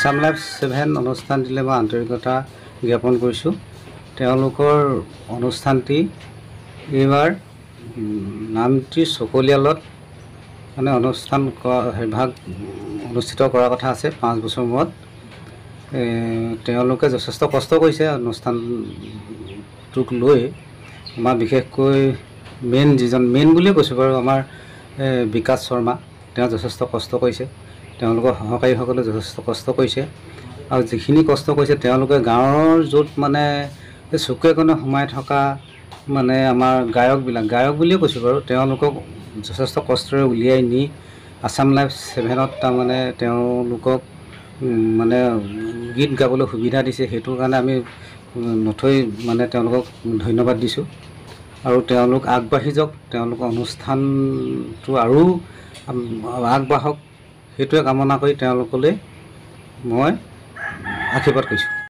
Assam live 7 অনুষ্ঠান দিলে মই আন্তৰিকতা জ্ঞাপন কৰিছোঁ। তেওঁলোকৰ অনুষ্ঠানটি এইবাৰ নামটি চকলিয়ালত মানে অনুষ্ঠান ভাগ অনুষ্ঠিত কৰাৰ কথা আছে 5 বছৰ মূৰত। তেওঁলোকে যথেষ্ট কষ্ট কৰিছে অনুষ্ঠানটোক লৈ। আমাৰ বিশেষকৈ মেইন বুলিয়ে কৈছোঁ বাৰু, আমাৰ বিকাশ শৰ্মা, তেওঁ যথেষ্ট কষ্ট কৰিছে। তেওঁলোকৰ সহকাৰীসকলে যথেষ্ট কষ্ট কৰিছে আৰু যিখিনি কষ্ট কৰিছে তেওঁলোকে গাঁৱৰ য'ত মানে চুকে কোণে সোমাই থকা মানে আমাৰ গায়ক বুলিয়ে কৈছোঁ বাৰু, তেওঁলোকক যথেষ্ট কষ্টৰে উলিয়াই নি আসাম লাইভ 7ত তাৰমানে তেওঁলোকক মানে গীত গাবলৈ সুবিধা দিছে। সেইটো কাৰণে আমি নথৈ মানে তেওঁলোকক ধন্যবাদ দিছোঁ আৰু তেওঁলোক আগবাঢ়ি যাওক, তেওঁলোকৰ অনুষ্ঠানটো আৰু আগবাঢ়ক, সেইটোৱে কামনা কৰি তেওঁলোকলৈ মই আশীৰ্বাদ কৰিছোঁ।